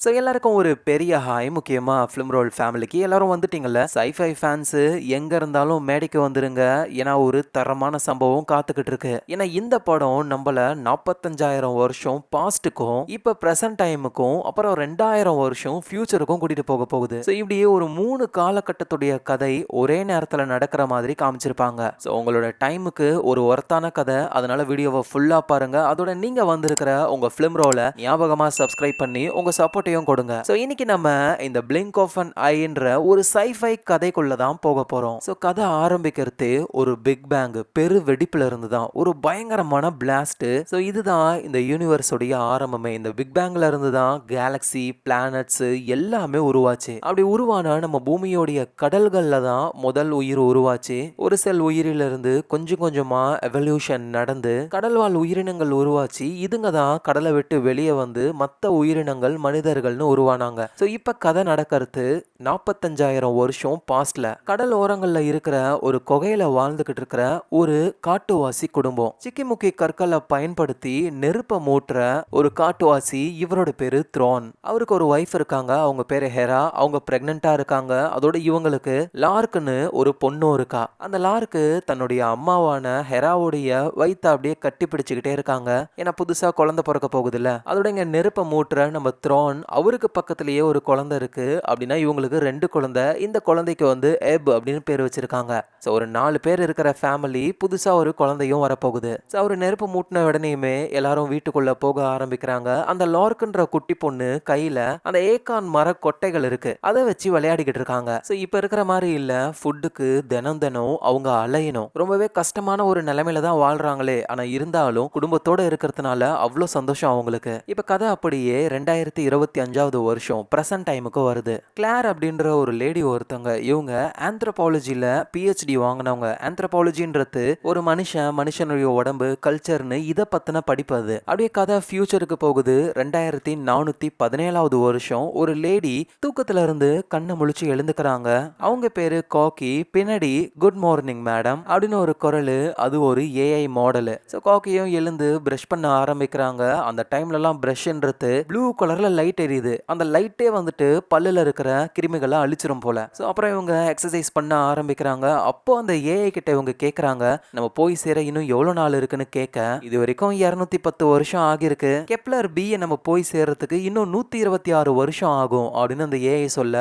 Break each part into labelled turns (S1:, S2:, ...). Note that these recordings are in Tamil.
S1: ஸோ எல்லாருக்கும் ஒரு பெரிய ஹாய். முக்கியமா ஃபிலிம் ரோல் ஃபேமிலிக்கு எல்லாரும் வந்துட்டீங்கல்ல. சைஃபை ஃபேன்ஸு எங்க இருந்தாலும் மேடைக்கு வந்துருங்க. ஏன்னா ஒரு தரமான சம்பவம் காத்துக்கிட்டு இருக்கு. ஏன்னா இந்த படம் நம்மள 45,000 வருஷம் பாஸ்ட்டுக்கும் இப்ப பிரசன்ட் டைமுக்கும் அப்புறம் 2000 வருஷம் ஃபியூச்சருக்கும் கூட்டிட்டு போக போகுது. ஸோ இப்படியே ஒரு 3 காலகட்டத்துடைய கதை ஒரே நேரத்தில் நடக்கிற மாதிரி காமிச்சிருப்பாங்க. ஸோ உங்களோட டைமுக்கு ஒரு ஒர்த்தான கதை. அதனால வீடியோவை ஃபுல்லா பாருங்க. அதோட நீங்க வந்திருக்கிற உங்க ஃபிலிம் ரோலை ஞாபகமா சப்ஸ்கிரைப் பண்ணி உங்க சப்போர்ட்டையும் கொடுங்க. ஸோ இன்னைக்கு நம்ம இந்த பிளிங்க் ஆஃப் அன் ஐன்ற ஒரு சைஃபை கதைக்குள்ள தான் போக போறோம். ஸோ கதை ஆரம்பிக்கிறதே ஒரு பிக் பேங் பெரு வெடிப்புல இருந்து தான், ஒரு பயங்கரமான பிளாஸ்ட். ஸோ இதுதான் இந்த யூனிவர்ஸோடைய ஆரம்பமே. இந்த பிக் பேங்ல இருந்து தான் கேலக்சி, பிளானட்ஸ் எல்லாமே உருவாச்சு. அப்படி உருவான நம்ம பூமியோடைய கடல்கள்ல தான் முதல் உயிர் உருவாச்சு. ஒரு செல் உயிரிலிருந்து கொஞ்சம் கொஞ்சமா எவல்யூஷன் நடந்து கடல்வாழ் உயிரினங்கள் உருவாச்சு. இதுங்க தான் கடலை விட்டு வெளியே வந்து மற்ற உயிரினங்கள் மனிதர்கள்னு உருவானாங்க. ஸோ இப்போ கதை நடக்கிறது 45,000 வருஷம் பாஸ்ட்ல கடல் ஓரங்கள்ல இருக்கிற ஒரு குகையில வாழ்ந்துகிட்டு இருக்கிற ஒரு காட்டுவாசி குடும்பம். சிக்கிமுக்கி கற்களை பயன்படுத்தி நெருப்ப மூட்டுற ஒரு காட்டுவாசி. இவரோட பேரு த்ரோன். அவருக்கு ஒரு ஒய்ஃப் இருக்காங்க. அவங்க பேரு ஹெரா. அவங்க பிரெக்னெண்டா இருக்காங்க. அதோட இவங்களுக்கு லார்க்குன்னு ஒரு பொண்ணும் இருக்கா. அந்த லார்க்கு தன்னுடைய அம்மாவான ஹெராவுடைய வயிற்ற அப்படியே கட்டி பிடிச்சுக்கிட்டே இருக்காங்க. ஏன்னா புதுசா குழந்தை பிறக்க போகுதுல்ல. அதோட இங்க நெருப்ப மூட்டுற நம்ம த்ரோன், அவருக்கு பக்கத்திலேயே ஒரு குழந்தை இருக்கு. அப்படின்னா இவங்களுக்கு 2 குழந்தை. இந்த குழந்தைக்கு வந்து எப் அப்படின்னு பேர் வச்சிருக்காங்க. ஸோ ஒரு 4 பேர் இருக்கிற ஃபேமிலி. புதுசா ஒரு குழந்தையும் வரப்போகுது. ஸோ அவர் நெருப்பு மூட்டின உடனேயுமே எல்லாரும் வீட்டுக்குள்ள போக ஆரம்பிக்கிறாங்க. அந்த லார்க்குன்ற குட்டி பொண்ணு கையில அந்த ஏகான் மர கொட்டைகள் இருக்கு, அதை வச்சு விளையாடிக்கிட்டு இருக்காங்க. ஸோ இப்ப இருக்கிற மாதிரி இல்ல. ஃபுட்டுக்கு தினம் தினம் அவங்க அலையணும். ரொம்பவே கஷ்டமான ஒரு நிலைமையில தான் வாழ்றாங்களே. ஆனா இருந்தாலும் குடும்பத்தோட இருக்கிறதுனால அவ்வளோ சந்தோஷம் அவங்களுக்கு. இப்ப கதை அப்படியே 2025 வருஷம் பிரசன்ட் டைமுக்கு வருது. கிளார் அப்படின்ற ஒரு லேடி ஒருத்தவங்க. இவங்க ஆந்த்ரோபாலஜில பிஹெச்டி வாங்கினவங்க. ஆந்த்ரோபாலஜின்றது ஒரு மனுஷனுடைய உடம்பு, கல்ச்சர்னு இதை பத்தின படிப்பு. அது அப்படியே கதை ஃபியூச்சருக்கு போகுது. 2417 வருஷம் ஒரு லேடி தூக்கத்துல இருந்து கண்ணை முழிச்சு எழுந்துக்கிறாங்க. அவங்க பேரு காக்கி. பின்னாடி குட் மார்னிங் மேடம் அப்படின்னு ஒரு குரல். அது ஒரு ஏஐ மாடலு. ஸோ காக்கியும் எழுந்து பிரஷ் பண்ண ஆரம்பிக்கிறாங்க. அந்த டைம்லலாம் பிரஷ்ன்றது ப்ளூ கலர்ல லைட் எரியுது. அந்த லைட்டே வந்துட்டு பல்லுல இருக்கிற கிருமிகளை அழிச்சிரும் போல. ஸோ அப்புறம் இவங்க எக்ஸசைஸ் பண்ண ஆரம்பிக்கிறாங்க. அப்போ அந்த ஏஐ கிட்ட இவங்க கேட்குறாங்க, நம்ம போய் சேர இன்னும் எவ்வளோ நாள் இருக்குன்னு கேட்க. இது வரைக்கும் 210 வருஷம் ஆகிருக்கு. கெப்லர் பி நம்ம போய் சேர்றதுக்கு இன்னும் 126 வருஷம் ஆகும் அப்படின்னு அந்த ஏஐ சொல்ல,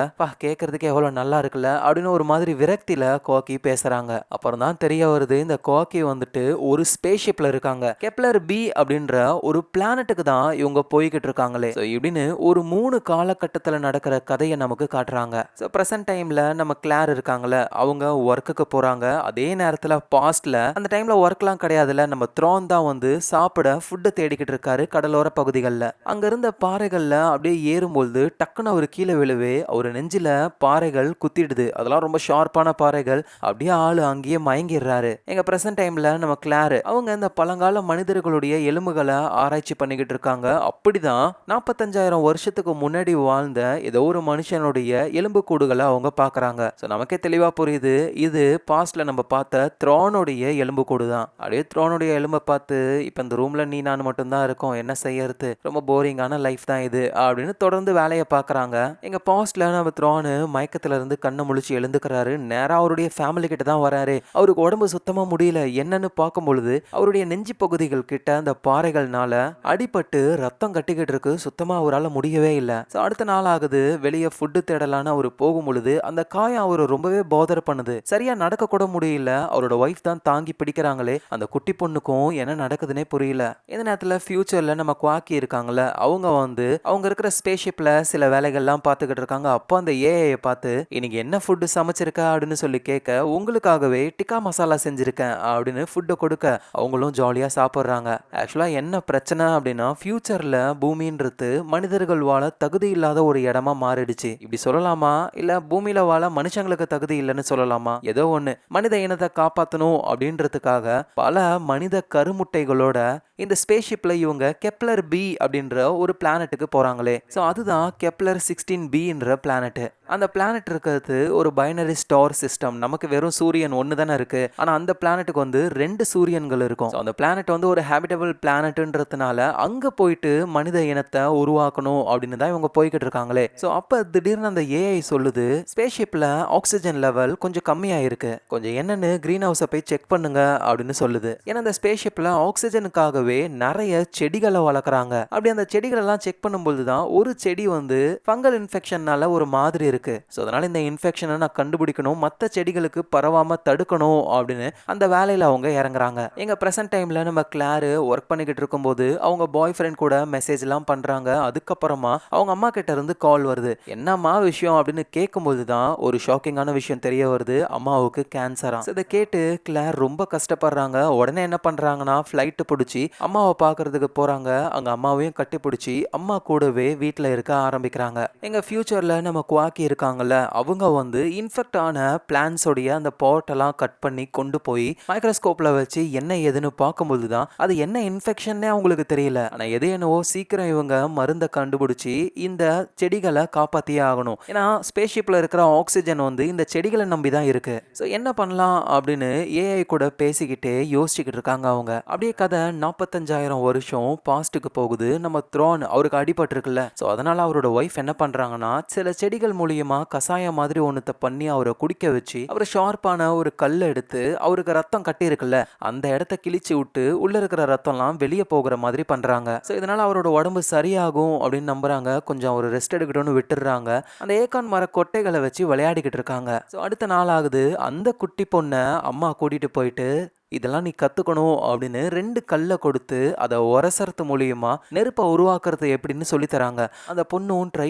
S1: கேட்கறதுக்கு எவ்வளோ நல்லா இருக்குல்ல அப்படின்னு ஒரு மாதிரி விரக்தியில கோக்கி பேசுறாங்க. அப்புறம் தான் தெரிய வருது, இந்த கோக்கி வந்துட்டு ஒரு ஸ்பேஸ்ஷிப்ல இருக்காங்க. கெப்லர் பி அப்படின்ற ஒரு பிளானட்டுக்கு தான் இவங்க போய்கிட்டு இருக்காங்களே. ஸோ இப்படின்னு ஒரு 3 காலகட்டத்தில் நடக்கிற கதையை நமக்கு காட்டுறாங்க. ஸோ ப்ரெசன்ட் டைம்ல நம்ம கிளார் இருக்காங்கல்ல, அவங்க ஒர்க்குக்கு போறாங்க. அதே நேரத்தில் பாஸ்ட்ல அந்த டைம்ல ஒர்க்லாம் கிடையாதுல்ல, நம்ம த்ரோன் தான் வந்து சாப்பிட ஃபுட்டு தேடிக்கிட்டு இருக்காரு கடலோர பகுதிகளில். அங்க இருந்த பாறைகள்ல அப்படியே ஏறும்போது டக்குன்னு அவர் கீழே விழுவே அவர் நெஞ்சில பாறைகள் குத்திடுது. அதெல்லாம் ரொம்ப ஷார்ப்பான பாறைகள். அப்படியே ஆளு அங்கேயே மயங்கிடுறாரு. எங்க ப்ரெசன்ட் டைம்ல நம்ம கிளார் அவங்க இந்த பழங்கால மனிதர்களுடைய எலும்புகளை ஆராய்ச்சி பண்ணிக்கிட்டு இருக்காங்க. அப்படிதான் 45,000 வருஷத்துக்கு முன்னாடி வாழ்ந்த ஏதோ ஒரு மனுஷனுடைய எலும்பு கூடுகளை அவங்க பாக்குறாங்க. ஸோ நமக்கே தெளிவா புரியுது, இது பாஸ்ட்ல நம்ம பார்த்த த்ரோனுடைய எலும்பு கூடு தான். அப்படியே த்ரோனுடைய எலும்பை பார்த்து, இப்ப இந்த ரூம்ல நீ நான் மட்டும்தான் இருக்கோம், என்ன செய்யறது, ரொம்ப போரிங்கான லைஃப் தான் இது அப்படின்னு தொடர்ந்து வேலையை பார்க்கறாங்க. எங்க பாஸ்ட்ல நம்ம த்ரோனு மயக்கத்துல இருந்து கண்ணை முழிச்சு எழுந்துக்கிறாரு. நேரா அவருடைய ஃபேமிலி கிட்ட தான் வராரு. அவருக்கு உடம்பு சுத்தமா முடியல. என்னன்னு பார்க்கும் பொழுது அவருடைய நெஞ்சு பகுதிகள் கிட்ட அந்த பாறைகள்னால அடிபட்டு ரத்தம் கட்டிக்கிட்டு இருக்கு. சுத்தமா அவரால் முடியவே இல்லை. ஸோ அடுத்த நாள் ஆகுது. வெளியே ஃபுட்டு தேடலான்னு அவர் போகும் பொழுது அந்த காயம் அவர் ரொம்பவே போதர் பண்ணுது. சரியா நடக்க கூட முடியல. அவரோட ஒய்ஃப் தான் தாங்கி பிடிக்கிறாங்களே. அந்த குட்டி பொண்ணுக்கும் என்ன நடக்குதுன்னே புரியல. இந்த நேரத்தில் ஃபியூச்சர்ல நம்ம குவாக்கி இருக்காங்கல்ல, அவங்க வந்து அவங்க இருக்கிற ஸ்பேஸ்ஷிப்ல சில வேலைகள்லாம் பார்த்துக்கிட்டு இருக்காங்க. அப்போ அந்த ஏஐயை பார்த்து, இன்னைக்கு என்ன ஃபுட்டு சமைச்சிருக்க அப்படின்னு சொல்லி கேட்க, உங்களுக்காகவே டிக்கா மசாலா செஞ்சிருக்கேன் அப்படின்னு ஃபுட்டை கொடுக்க அவங்களும் ஜாலியா சாப்பிட்றாங்க. ஆக்சுவலா என்ன பிரச்சனை அப்படின்னா, ஃபியூச்சர்ல பூமின்றது மனிதர்கள் வாழ தகுதி இல்லாத ஒரு இடமா மாறிடுச்சு. இப்படி சொல்லலாமா, இல்ல பூமியில வாழ மனுஷங்களுக்கு தகுதி இல்லைன்னு சொல்லலாமா? ஏதோ ஒண்ணு. மனித இனத்தை காப்பாற்றணும் அப்படின்றதுக்காக பல மனித கருமுட்டைகளோட இந்த ஸ்பேஸ்ஷிப்ல இவங்க கெப்லர் பி அப்படின்ற ஒரு பிளானட்டுக்கு போறாங்களே. ஸோ அதுதான் கெப்லர் 16b என்ற பிளானட். அந்த பிளானட் இருக்கிறது ஒரு பைனரி ஸ்டார் சிஸ்டம். நமக்கு வெறும் சூரியன் ஒன்று தானே இருக்கு. ஆனா அந்த பிளானட்டுக்கு வந்து 2 சூரியன்கள் இருக்கும். So, அந்த பிளானட் வந்து ஒரு ஹேபிட்டபிள் பிளானட்ன்றதுனால அங்க போயிட்டு மனித இனத்தை உருவாக்கணும் அப்படின்னு தான் இவங்க போய்கிட்டு இருக்காங்களே. ஸோ அப்ப திடீர்னு அந்த ஏஐ சொல்லுது, ஸ்பேஸ்ஷிப்ல ஆக்சிஜன் லெவல் கொஞ்சம் கம்மியா இருக்கு, கொஞ்சம் என்னன்னு கிரீன் ஹவுஸை போய் செக் பண்ணுங்க அப்படின்னு சொல்லுது. ஏன்னா அந்த ஸ்பேஸ்ஷிப்ல ஆக்சிஜனுக்காகவே நிறைய செடிகளை வளர்க்குறாங்க. அப்படி அந்த செடிகள் எல்லாம் செக் பண்ணும்போது தான் ஒரு செடி வந்து ஃபங்கல் இன்ஃபெக்ஷன்னால ஒரு மாதிரி இருக்கு. ஸோ அதனால இந்த இன்ஃபெக்ஷனை நான் கண்டுபிடிக்கணும், மற்ற செடிகளுக்கு பரவாம தடுக்கணும் அப்படின்னு அந்த வேலையில அவங்க இறங்குறாங்க. எங்க பிரசன்ட் டைம்ல நம்ம கிளாரு ஒர்க் பண்ணிக்கிட்டு இருக்கும்போது அவங்க பாய் ஃப்ரெண்ட் கூட மெசேஜ் எல்லாம் பண்றாங்க. அதுக்கப்புறமா அவங்க அம்மா கிட்ட இருந்து கால் வருது. என்னம்மா விஷயம் அப்படின்னு கேட்கும்போது தான் ஒரு ஷாக்கிங்கான விஷயம் தெரிய வருது, அம்மாவுக்கு கேன்சரா. இதை கேட்டு கிளார் ரொம்ப கஷ்டப்படுறாங்க. உடனே என்ன பண்றாங்கன்னா ஃபிளைட் பிடிச்சி அம்மாவை பார்க்கறதுக்கு போறாங்க. அங்க அம்மாவையும் கட்டி பிடிச்சி அம்மா கூடவே வீட்டில் இருக்க ஆரம்பிக்கிறாங்க. எங்க ஃபியூச்சர்ல நம்ம குவாக்கி இருக்காங்கல்ல, அவங்க வந்து இன்ஃபெக்ட் ஆன பிளான்ஸோடைய அந்த பாட் எல்லாம் கட் பண்ணி கொண்டு போய் மைக்ரோஸ்கோப்ல வச்சு என்ன ஏதுன்னு பார்க்கும்போது தான் அது என்ன இன்ஃபெக்ஷன்னே அவங்களுக்கு தெரியல. ஆனா எது என்னவோ சீக்கிரம் இவங்க மருந்தை கண்டுபிடிச்சி இந்த செடிகளை காப்பாத்தியே ஆகணும். ஏன்னா ஸ்பேஸ்ஷிப்ல இருக்கிற ஆக்சிஜன் வந்து இந்த செடிகளை நம்பி தான் இருக்கு. ஸோ என்ன பண்ணலாம் அப்படின்னு ஏஐ கூட பேசிக்கிட்டே யோசிச்சுக்கிட்டு இருக்காங்க அவங்க. அப்படியே கதை 45,000 வருஷம் பாஸ்ட்டுக்கு போகுது. நம்ம த்ரான் அவருக்கு அடிபட்டு இருக்குல்ல, ஸோ அதனால அவரோட ஒய்ஃப் என்ன பண்றாங்கன்னா சில செடிகள் மூலியமா கசாயம் மாதிரி ஒன்றத்தை பண்ணி அவரை குடிக்க வச்சு அவர் ஷார்ப்பான ஒரு கல் எடுத்து அவருக்கு ரத்தம் கட்டி இருக்குல்ல அந்த இடத்த கிழிச்சு விட்டு உள்ள இருக்கிற ரத்தம்லாம் வெளியே போகிற மாதிரி பண்றாங்க. ஸோ இதனால அவரோட உடம்பு சரியாகும் அப்படின்னு நம்புறாங்க. கொஞ்சம் அவர் ரெஸ்ட் எடுக்கட்டும்னு விட்டுடுறாங்க. அந்த ஏக்கான் மர கொட்டைகளை வச்சு விளையாடிக்கிட்டு இருக்காங்க. ஸோ அடுத்த நாள் ஆகுது. அந்த குட்டி பொண்ணை அம்மா கூட்டிட்டு போயிட்டு இதெல்லாம் நீ கத்துக்கணும் அப்படின்னு 2 கல்லை கொடுத்து அதை உரசறது மூலியமா நெருப்பை உருவாக்குறது எப்படின்னு சொல்லி தராங்க. அந்த பொண்ணும் ட்ரை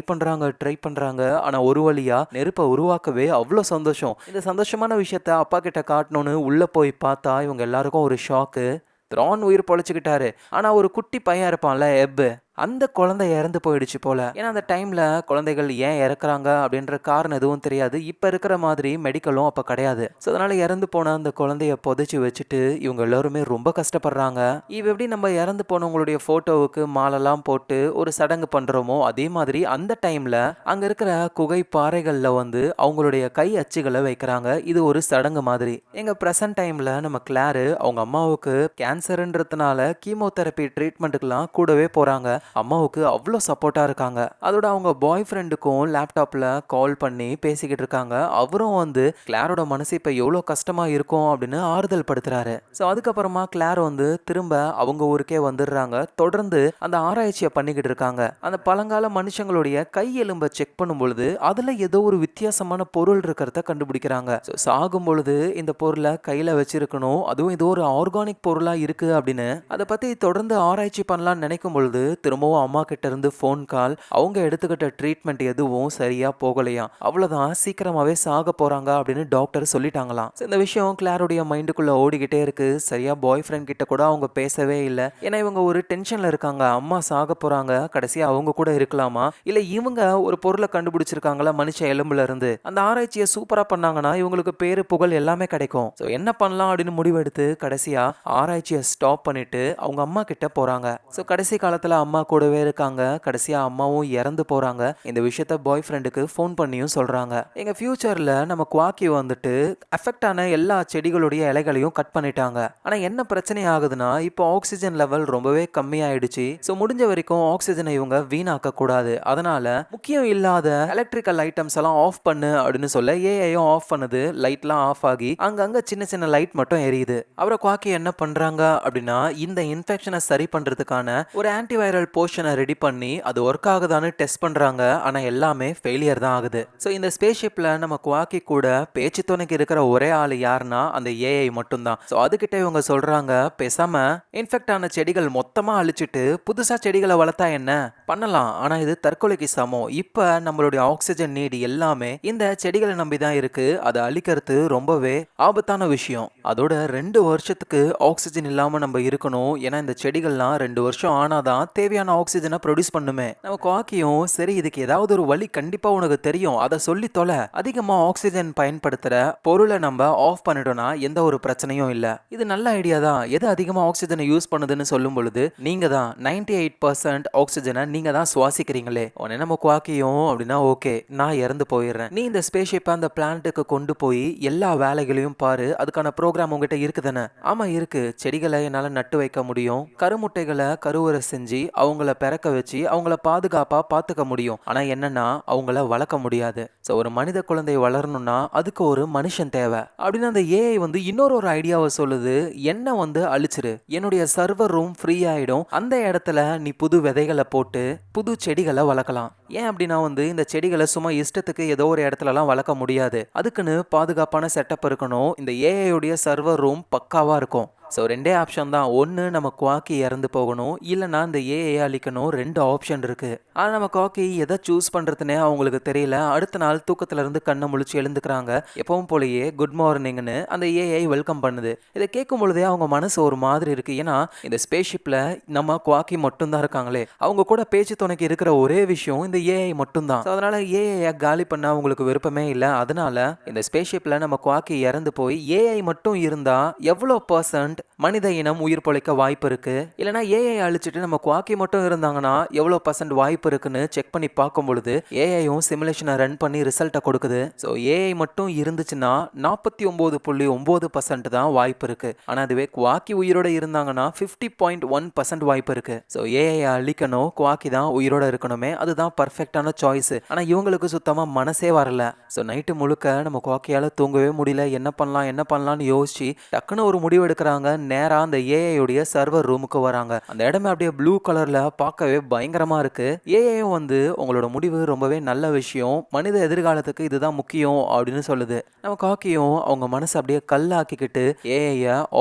S1: பண்றாங்க. ஆனா ஒரு வழியா நெருப்பை உருவாக்கவே அவ்வளோ சந்தோஷம். இந்த சந்தோஷமான விஷயத்த அப்பா கிட்ட காட்டணும்னு உள்ள போய் பார்த்தா இவங்க எல்லாருக்கும் ஒரு ஷாக்கு. த்ரான் உயிர் பொழைச்சுக்கிட்டாரு. ஆனா ஒரு குட்டி பையன் இருப்பான்ல எப், அந்த குழந்தை இறந்து போயிடுச்சு போல. ஏன்னா அந்த டைம்ல குழந்தைகள் ஏன் இறக்குறாங்க அப்படின்ற காரணம் எதுவும் தெரியாது. இப்ப இருக்கிற மாதிரி மெடிக்கலும் அப்ப கிடையாது. ஸோ அதனால இறந்து போன அந்த குழந்தைய புதைச்சி வச்சுட்டு இவங்க எல்லாருமே ரொம்ப கஷ்டப்படுறாங்க. இவ எப்படி நம்ம இறந்து போனவங்களுடைய போட்டோவுக்கு மாலெல்லாம் போட்டு ஒரு சடங்கு பண்றோமோ அதே மாதிரி அந்த டைம்ல அங்க இருக்கிற குகை பாறைகள்ல வந்து அவங்களுடைய கை அச்சுகளை வைக்கிறாங்க. இது ஒரு சடங்கு மாதிரி. எங்க பிரசன்ட் டைம்ல நம்ம கிளாரு அவங்க அம்மாவுக்கு கேன்சர்ன்றதுனால கீமோதெரப்பி ட்ரீட்மெண்ட்டுக்கெல்லாம் கூடவே போறாங்க. அம்மாவுக்கு அவ்வளோ சப்போர்ட்டாக இருக்காங்க. அதோட அவங்க பாய் ஃப்ரெண்டுக்கும் லேப்டாப்பில் கால் பண்ணி பேசிக்கிட்டு இருக்காங்க. அவரும் வந்து கிளாரோட மனசு இப்போ எவ்வளோ கஷ்டமாக இருக்கும் அப்படின்னு ஆறுதல் படுத்துறாரு. ஸோ அதுக்கப்புறமா கிளார் வந்து திரும்ப அவங்க ஊருக்கே வந்துடுறாங்க. தொடர்ந்து அந்த ஆராய்ச்சியை பண்ணிக்கிட்டு இருக்காங்க. அந்த பழங்கால மனுஷங்களுடைய கை எலும்பை செக் பண்ணும் பொழுது அதில் ஏதோ ஒரு வித்தியாசமான பொருள் இருக்கிறத கண்டுபிடிக்கிறாங்க. ஸோ சாகும் பொழுது இந்த பொருளை கையில் வச்சிருக்கணும், அதுவும் இது ஒரு ஆர்கானிக் பொருளாக இருக்கு அப்படின்னு அதை பற்றி தொடர்ந்து ஆராய்ச்சி பண்ணலாம்னு நினைக்கும் பொழுது திரும்பவும் அம்மா கிட்ட இருந்து ஃபோன் கால். அவங்க எடுத்துக்கிட்ட ட்ரீட்மெண்ட் எதுவும் சரியா போகலையா, அவ்வளவுதான் சீக்கிரமாவே சாக போறாங்க அப்படின்னு டாக்டர் சொல்லிட்டாங்களாம். இந்த விஷயம் கிளாருடைய மைண்டுக்குள்ள ஓடிக்கிட்டே இருக்கு. சரியா பாய் ஃப்ரெண்ட் கிட்ட கூட அவங்க பேசவே இல்லை. ஏன்னா இவங்க ஒரு டென்ஷன்ல இருக்காங்க. அம்மா சாக போறாங்க, கடைசியா அவங்க கூட இருக்கலாமா, இல்ல இவங்க ஒரு பொருளை கண்டுபிடிச்சிருக்காங்களா மனுஷ எலும்புல இருந்து, அந்த ஆராய்ச்சியை சூப்பரா பண்ணாங்கன்னா இவங்களுக்கு பேரு புகழ் எல்லாமே கிடைக்கும். ஸோ என்ன பண்ணலாம் அப்படின்னு முடிவெடுத்து கடைசியா ஆராய்ச்சியை ஸ்டாப் பண்ணிட்டு அவங்க அம்மா கிட்ட போறாங்க. ஸோ கடைசி காலத்துல அம்மா கூடவே இருக்காங்க. கடைசியா அம்மாவும் இறந்து போறாங்க. இந்த விஷயத்த பாய் ஃப்ரெண்டுக்கு ஃபோன் பண்ணியும் சொல்றாங்க. எங்க ஃபியூச்சர்ல நம்ம குவாக்கி வந்துட்டு அஃபெக்ட் ஆன எல்லா செடிகளுடைய இலைகளையும் கட் பண்ணிட்டாங்க. ஆனா என்ன பிரச்சனை ஆகுதுன்னா இப்போ ஆக்சிஜன் லெவல் ரொம்பவே கம்மியாயிடுச்சு. ஸோ முடிஞ்ச வரைக்கும் ஆக்சிஜனை இவங்க வீணாக்க கூடாது. அதனால முக்கியம் இல்லாத எலக்ட்ரிக்கல் ஐட்டம்ஸ் எல்லாம் ஆஃப் பண்ணு அப்படின்னு சொல்ல ஏஐயும் ஆஃப் பண்ணுது. லைட்லாம் ஆஃப் ஆகி அங்கங்க சின்ன சின்ன லைட் மட்டும் எரியுது. அப்புறம் குவாக்கி என்ன பண்றாங்க அப்படின்னா இந்த இன்ஃபெக்ஷனை சரி பண்றதுக்கான ஒரு ஆன்டிவைரல் போர்ஷனை ரெடி பண்ணி அது ஒர்க் ஆகுதான்னு டெஸ்ட் பண்றாங்க. ஆனா எல்லாமே ஃபெயிலியர் தான் ஆகுது. ஸோ இந்த ஸ்பேஸ்ஷிப்ல நம்ம குவாக்கி கூட பேச்சு துணைக்கு இருக்கிற ஒரே ஆள் யாருன்னா அந்த ஏஐ மட்டும்தான். ஸோ அதுகிட்ட இவங்க சொல்றாங்க, பேசாம இன்ஃபெக்ட் ஆன செடிகள் மொத்தமா அழிச்சிட்டு புதுசா செடிகளை வளர்த்தா என்ன பண்ணலாம், ஆனா இது தற்கொலைக்கு சமம். இப்ப நம்மளுடைய ஆக்சிஜன் நீடு எல்லாமே இந்த செடிகளை நம்பி தான் இருக்கு. அதை அழிக்கிறது ரொம்பவே ஆபத்தான விஷயம். அதோட 2 வருஷத்துக்கு ஆக்சிஜன் இல்லாம நம்ம இருக்கணும். ஏன்னா இந்த செடிகள்லாம் 2 வருஷம் ஆனாதான் தேவையான தேவையான ஆக்சிஜனை ப்ரொடியூஸ் பண்ணுமே. நம்ம குவாக்கியும் சரி இதுக்கு ஏதாவது ஒரு வழி கண்டிப்பா உனக்கு தெரியும், அதை சொல்லி தொலை. அதிகமா ஆக்சிஜன் பயன்படுத்துற பொருளை நம்ம ஆஃப் பண்ணிட்டோம்னா எந்த ஒரு பிரச்சனையும் இல்ல. இது நல்ல ஐடியா தான். எது அதிகமா ஆக்சிஜனை யூஸ் பண்ணுதுன்னு சொல்லும் பொழுது நீங்க தான் 98% ஆக்சிஜனை நீங்க தான் சுவாசிக்கிறீங்களே. உடனே நம்ம குவாக்கியும் அப்படின்னா ஓகே நான் இறந்து போயிடுறேன், நீ இந்த ஸ்பேஸ்ஷிப்பை அந்த பிளானட்டுக்கு கொண்டு போய் எல்லா வேலைகளையும் பாரு, அதுக்கான ப்ரோக்ராம் உங்ககிட்ட இருக்குதானே. ஆமா இருக்கு, செடிகளை என்னால நட்டு வைக்க முடியும், கருமுட்டைகளை கருவறை செஞ்சு அவங்கள பிறக்க வச்சு அவங்கள பாதுகாப்பா பாத்துக்க முடியும். ஆனா என்னன்னா அவங்கள வளர்க்க முடியாது. ஸோ ஒரு மனித குழந்தை வளரணும்னா அதுக்கு ஒரு மனுஷன் தேவை அப்படின்னு அந்த ஏஐ வந்து இன்னொரு ஐடியாவை சொல்லுது. என்ன வந்து அழிச்சிரு, என்னுடைய சர்வர் ரூம் ஃப்ரீ ஆயிடும், அந்த இடத்துல நீ புது விதைகளை போட்டு புது செடிகளை வளர்க்கலாம். ஏன் அப்படின்னா வந்து இந்த செடிகளை சும்மா இஷ்டத்துக்கு ஏதோ ஒரு இடத்துலலாம் வளர்க்க முடியாது, அதுக்குன்னு பாதுகாப்பான செட்டப் இருக்கணும். இந்த ஏஐ உடைய சர்வர் ரூம் பக்காவா இருக்கும். ஸோ ரெண்டே ஆப்ஷன் தான், ஒன்று நம்ம குவாக்கி இறந்து போகணும், இல்லைனா இந்த ஏஐ அழிக்கணும். ரெண்டு ஆப்ஷன் இருக்கு. ஆனால் நம்ம குவாக்கி எதை சூஸ் பண்ணுறதுனே அவங்களுக்கு தெரியல. அடுத்த நாள் தூக்கத்திலிருந்து கண்ணை முழிச்சு எழுந்துக்கிறாங்க. எப்பவும் போலயே குட் மார்னிங்னு அந்த ஏஐ வெல்கம் பண்ணுது. இதை கேட்கும் பொழுதே அவங்க மனசு ஒரு மாதிரி இருக்கு. ஏன்னா இந்த ஸ்பேஸ்ஷிப்பில் நம்ம குவாக்கி மட்டும்தான் இருக்காங்களே, அவங்க கூட பேச்சு துணைக்கு இருக்கிற ஒரே விஷயம் இந்த ஏஐ மட்டும்தான். அதனால ஏஐ காலி பண்ண அவங்களுக்கு விருப்பமே இல்லை. அதனால இந்த ஸ்பேஸ்ஷிப்பில் நம்ம குவாக்கி இறந்து போய் ஏஐ மட்டும் இருந்தா எவ்வளோ % மனித இனம் உயிர் பொழைக்க வாய்ப்பு இருக்கு, இல்லைனா ஏஐ அழிச்சிட்டு நம்ம குவாக்கி மட்டும் இருந்தாங்கன்னா எவ்வளோ % வாய்ப்பு இருக்குன்னு செக் பண்ணி பார்க்கும் பொழுது ஏஐயும் சிமுலேஷனை ரன் பண்ணி ரிசல்ட்டை கொடுக்குது. ஸோ ஏஐ மட்டும் இருந்துச்சுன்னா 49.9% தான் வாய்ப்பு இருக்கு. ஆனால் அதுவே குவாக்கி உயிரோட இருந்தாங்கன்னா 50.1% வாய்ப்பு இருக்கு. ஸோ ஏஐ அழிக்கணும், குவாக்கி தான் உயிரோட இருக்கணுமே, அதுதான் பர்ஃபெக்டான சாய்ஸ். ஆனால் இவங்களுக்கு சுத்தமாக மனசே வரல. ஸோ நைட்டு முழுக்க நம்ம குவாக்கியால் தூங்கவே முடியல. என்ன பண்ணலாம்னு யோசிச்சு டக்குன்னு ஒரு முடிவு எடுக்கிறாங்க. நேரா அந்த ஏஐ உடைய சர்வர் ரூமுக்கு வராங்க. அந்த இடமே அப்படியே ப்ளூ கலர்ல பார்க்கவே பயங்கரமா இருக்கு. ஏஐயும் வந்து உங்களோட முடிவு ரொம்பவே நல்ல விஷயம், மனித எதிர்காலத்துக்கு இதுதான் முக்கியம் அப்படின்னு சொல்லுது. நம்ம காக்கியும் அவங்க மனசை அப்படியே கல்லாக்கிக்கிட்டு ஏஐ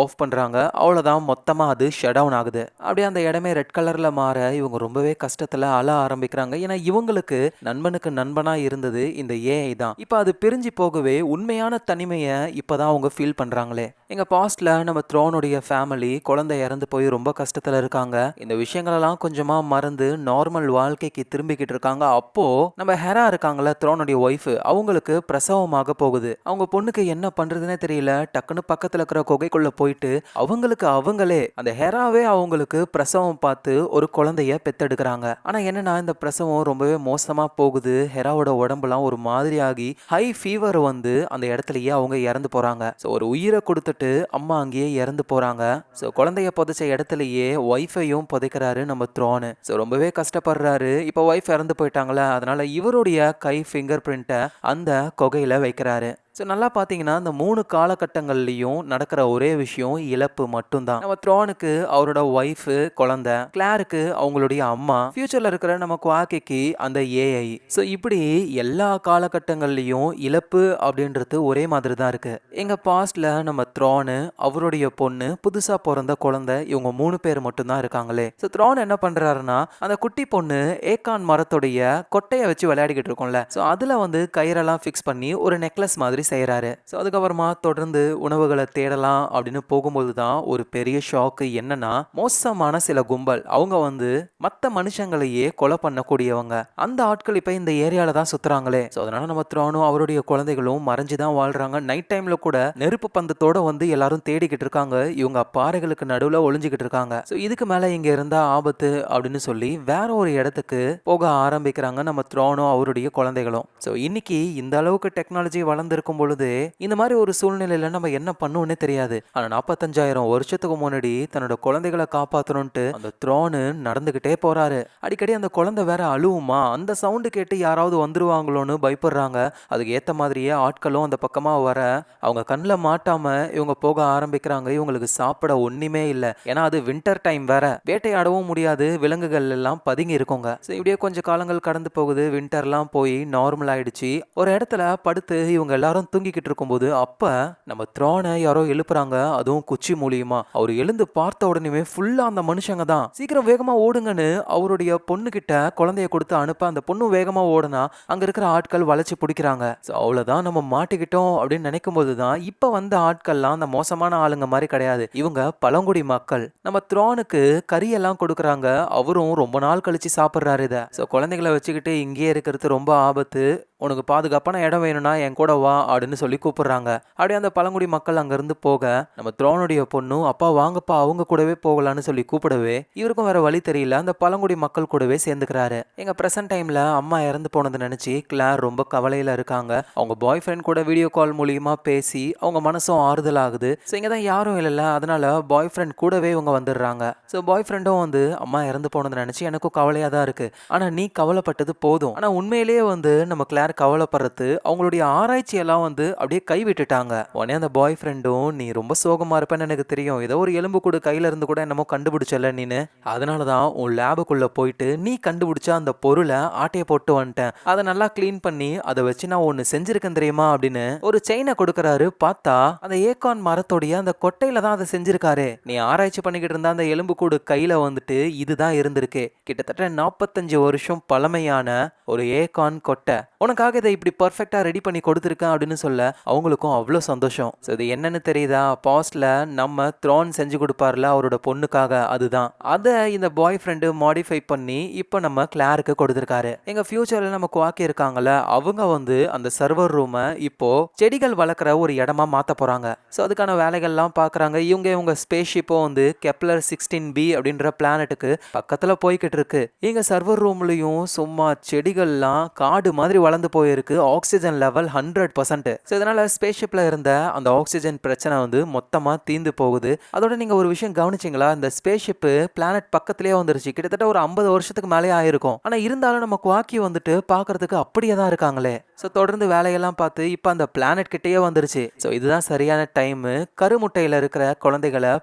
S1: ஆஃப் பண்றாங்க. அவ்வளவுதான், மொத்தமா அது ஷட் டவுன் ஆகுது. அப்படியே அந்த இடமே ரெட் கலர்ல மாற இவங்க ரொம்பவே கஷ்டத்துல அழ ஆரம்பிக்கிறாங்க. ஏன்னா இவங்களுக்கு நண்பனுக்கு நண்பனா இருந்தது இந்த ஏஐ தான். இப்ப அது பிரிஞ்சு போகவே உண்மையான தனிமையை இப்பதான் அவங்க ஃபீல் பண்றாங்களே. எங்க பாஸ்ட்ல நம்ம த்ரோனுடைய ஃபேமிலி குழந்தை இறந்து போய் ரொம்ப கஷ்டத்துல இருக்காங்க. இந்த விஷயங்களெல்லாம் கொஞ்சமா மறந்து நார்மல் வாழ்க்கைக்கு திரும்பிக்கிட்டு இருக்காங்க. அப்போ நம்ம ஹெரா இருக்காங்கல்ல, த்ரோனுடைய ஒய்ஃப், அவங்களுக்கு பிரசவமாக போகுது. அவங்க பொண்ணுக்கு என்ன பண்றதுன்னே தெரியல. டக்குன்னு பக்கத்துல இருக்கிற குகைக்குள்ள போயிட்டு அவங்களே அந்த ஹெராவே அவங்களுக்கு பிரசவம் பார்த்து ஒரு குழந்தைய பெத்தெடுக்கிறாங்க. ஆனா என்னன்னா இந்த பிரசவம் ரொம்பவே மோசமா போகுது. ஹெராவோட உடம்புலாம் ஒரு மாதிரி ஆகி ஹை ஃபீவர் வந்து அந்த இடத்துலயே அவங்க இறந்து போறாங்க. ஒரு உயிரை கொடுத்துட்டு அம்மா அங்கேயே இறந்து போறாங்க. ஸோ குழந்தைய புதைச்ச இடத்துலயே ஒய்ஃபையும் புதைக்கிறாரு நம்ம த்ரோனு. ஸோ ரொம்பவே கஷ்டப்படுறாரு. இப்போ ஒய்ஃப் இறந்து போயிட்டாங்களா, அதனால இவருடைய கை ஃபிங்கர் பிரிண்ட்டை அந்த குகையில வைக்கிறாரு. ஸோ நல்லா பார்த்தீங்கன்னா இந்த 3 காலகட்டங்கள்லையும் நடக்கிற ஒரே விஷயம் இழப்பு மட்டும்தான். நம்ம த்ரோனுக்கு அவரோட ஒய்ஃபு குழந்தை, கிளாருக்கு அவங்களுடைய அம்மா, ஃபியூச்சரில் இருக்கிற நம்ம குவாக்கிக்கு அந்த ஏஐ. ஸோ இப்படி எல்லா காலகட்டங்கள்லையும் இழப்பு அப்படின்றது ஒரே மாதிரி தான் இருக்கு. எங்கள் பாஸ்ட்ல நம்ம த்ரோனு, அவருடைய பொண்ணு, புதுசாக பிறந்த குழந்தை, இவங்க 3 பேர் மட்டும்தான் இருக்காங்களே. ஸோ த்ரோன் என்ன பண்ணுறாருன்னா அந்த குட்டி பொண்ணு ஏக்கான் மரத்துடைய கொட்டையை வச்சு விளையாடிக்கிட்டு இருக்கோம்ல, ஸோ அதில் வந்து கயிறெல்லாம் ஃபிக்ஸ் பண்ணி ஒரு நெக்லஸ் மாதிரி செய்யறாரு. ஸோ அதுக்கப்புறமா தொடர்ந்து உணவுகளை தேடலாம் அப்படின்னு போகும்போது தான் ஒரு பெரிய ஷாக்கு. என்னன்னா மோசமான சில கும்பல், அவங்க வந்து மற்ற மனுஷங்களையே கொலை பண்ணக்கூடியவங்க. அந்த ஆட்கள் இப்ப இந்த ஏரியால தான் சுத்துறாங்களே. ஸோ அதனால நம்ம த்ரோனும் அவருடைய குழந்தைகளும் மறைஞ்சுதான் வாழ்றாங்க. நைட் டைம்ல கூட நெருப்பு பந்தத்தோட வந்து எல்லாரும் தேடிக்கிட்டு இருக்காங்க. இவங்க பாறைகளுக்கு நடுவுல ஒளிஞ்சுக்கிட்டு இருக்காங்க. ஸோ இதுக்கு மேல இங்க இருந்தா ஆபத்து அப்படின்னு சொல்லி வேற ஒரு இடத்துக்கு போக ஆரம்பிக்கிறாங்க நம்ம த்ரோனும் அவருடைய குழந்தைகளும். ஸோ இன்னைக்கு இந்த அளவுக்கு டெக்னாலஜி வளர்ந்துருக்கும் பொழுது இந்த மாதிரி ஒரு சூழ்நிலையில நம்ம என்ன பண்ணுவோன்னே தெரியாது. ஆனா 45,000 வருஷத்துக்கு முன்னாடி தன்னோட குழந்தைகளை காப்பாற்றணும்ட்டு அந்த த்ரோனு நடந்துகிட்டே போறாரு. அடிக்கடி அந்த குழந்தை வேற அழுவுமா, அந்த சவுண்டு கேட்டு யாராவது வந்துருவாங்களோன்னு பயப்படுறாங்க. அதுக்கு ஏத்த மாதிரியே ஆட்களும் அந்த பக்கமா வர அவங்க கண்ணில் மாட்டாம இவங்க போக ஆரம்பிக்கிறாங்க. இவங்களுக்கு சாப்பிட ஒண்ணுமே இல்லை. ஏன்னா அது வின்டர் டைம் வேற, வேட்டையாடவும் முடியாது, விலங்குகள் எல்லாம் பதுங்கி இருக்குங்க. இப்படியே கொஞ்சம் காலங்கள் கடந்து போகுது. வின்டர்லாம் போய் நார்மல் ஆயிடுச்சு. ஒரு இடத்துல படுத்து இவங்க எல்லாரும் எல்லாம் தூங்கிக்கிட்டு இருக்கும்போது அப்ப நம்ம த்ரானை யாரோ எழுப்புறாங்க, அதுவும் குச்சி மூலியமா. அவர் எழுந்து பார்த்த உடனே ஃபுல்லா அந்த மனுஷங்க தான். சீக்கிரம் வேகமா ஓடுங்கன்னு அவருடைய பொண்ணு கிட்ட குழந்தைய கொடுத்து அனுப்ப அந்த பொண்ணு வேகமா ஓடுனா அங்க இருக்கிற ஆட்கள் வளைச்சு பிடிக்கிறாங்க. அவ்வளவுதான், நம்ம மாட்டிக்கிட்டோம் அப்படின்னு நினைக்கும் போதுதான் இப்ப வந்த ஆட்கள்லாம் அந்த மோசமான ஆளுங்க மாதிரி கிடையாது. இவங்க பழங்குடி மக்கள். நம்ம த்ரானுக்கு கறியெல்லாம் கொடுக்குறாங்க. அவரும் ரொம்ப நாள் கழிச்சு சாப்பிடுறாரு இத. குழந்தைகளை வச்சுக்கிட்டு இங்கேயே இருக்கிறது ரொம்ப ஆபத்து, உனக்கு பாதுகாப்பான இடம் வேணும்னா என் கூட வா அப்படின்னு சொல்லி கூப்பிடுறாங்க. அப்படியே அந்த பழங்குடி மக்கள் அங்கிருந்து போக நம்ம த்ரோனுடைய பொண்ணும் அப்பா வாங்கப்பா அவங்க கூடவே போகலான்னு சொல்லி கூப்பிடவே இவருக்கும் வேற வழி தெரியல, அந்த பழங்குடி மக்கள் கூடவே சேர்ந்துக்கிறாரு. எங்க பிரசன்ட் டைம்ல அம்மா இறந்து போனது நினைச்சு கிளார் ரொம்ப கவலையில இருக்காங்க. அவங்க பாய் ஃப்ரெண்ட் கூட வீடியோ கால் மூலியமா பேசி அவங்க மனசும் ஆறுதல் ஆகுது. ஸோ இங்கே தான் யாரும் இல்லைல்ல, அதனால பாய் ஃப்ரெண்ட் கூடவே இவங்க வந்துடுறாங்க. ஸோ பாய் ஃப்ரெண்டும் வந்து அம்மா இறந்து போனது நினைச்சு எனக்கும் கவலையா தான் இருக்கு, ஆனா நீ கவலைப்பட்டது போதும். ஆனா உண்மையிலேயே வந்து நம்ம கிளார் கவலைப்படுறது அவங்களுடைய ஆராய்ச்சி எல்லாம் வந்து அப்படியே கை விட்டுட்டாங்க. உடனே அந்த பாய் ஃப்ரெண்டும் நீ ரொம்ப சோகமா இருப்பேன்னு எனக்கு தெரியும், ஏதோ ஒரு எலும்பு கூட கையில இருந்து கூட என்னமோ கண்டுபிடிச்சல நீனு, அதனாலதான் உன் லேபுக்குள்ள போயிட்டு நீ கண்டுபிடிச்ச அந்த பொருளை ஆட்டையை போட்டு வந்துட்டேன், அதை நல்லா கிளீன் பண்ணி அதை வச்சு நான் ஒன்னு செஞ்சிருக்கேன் தெரியுமா அப்படின்னு ஒரு செயினை கொடுக்கறாரு. பார்த்தா அந்த ஏகான் மரத்தோடைய அந்த கொட்டையில தான் அதை செஞ்சிருக்காரு. நீ ஆராய்ச்சி பண்ணிக்கிட்டு இருந்த அந்த எலும்பு கூடு கையில வந்துட்டு இதுதான் இருந்திருக்கு, கிட்டத்தட்ட 45 வருஷம் பழமையான ஒரு ஏகான் கொட்டை, உனக்காக இதை இப்படி பர்ஃபெக்டா ரெடி பண்ணி கொடுத்துருக்கேன் அப்படின்னு சொல்ல அவங்களுக்கும் அவ்வளோ சந்தோஷம். ஸோ இது என்னன்னு தெரியுதா, பாஸ்ட்ல நம்ம த்ரோன் செஞ்சு கொடுப்பார்ல அவரோட பொண்ணுக்காக, அதுதான். அதை இந்த பாய் ஃப்ரெண்டு மாடிஃபை பண்ணி இப்போ நம்ம கிளாருக்கு கொடுத்துருக்காரு. எங்க ஃபியூச்சர்ல நம்ம குவாக்கி இருக்காங்கல்ல, அவங்க வந்து அந்த சர்வர் ரூமை இப்போ செடிகள் வளர்க்குற ஒரு இடமா மாற்ற போறாங்க. ஸோ அதுக்கான வேலைகள்லாம் பார்க்குறாங்க. இவங்க ஸ்பேஸ் ஷிப்போ வந்து கெப்லர் 16b அப்படின்ற பிளானட்டுக்கு பக்கத்தில் போய்கிட்டு இருக்கு. எங்க சர்வர் ரூம்லையும் சும்மா செடிகள்லாம் காடு மாதிரி வளர்ந்து போயிருக்கு. Oxygen level 100%. ஸோ இதனால ஸ்பேஸ் ஷிப்ல இருந்த அந்த ஆக்சிஜன் பிரச்சனை வந்து மொத்தமா தீந்து போகுது. அதோட நீங்க ஒரு விஷயம் கவனிச்சிங்களா, இந்த ஸ்பேஸ் ஷிப் பிளானட் பக்கத்திலேயே வந்துருச்சு. கிட்டத்தட்ட ஒரு 50 வருஷத்துக்கு மேலே ஆயிருக்கும். ஆனா இருந்தாலும் நம்ம குவாக்கி வந்துட்டு பார்க்கறதுக்கு அப்படியே தான் இருக்காங்களே. ஸோ தொடர்ந்து வேலையெல்லாம் பார்த்து இப்போ அந்த பிளானட் கிட்டேயே வந்துருச்சு. ஸோ இதுதான் சரியான டைம், கருமுட்டையில இருக்கிற குழந்தைகளை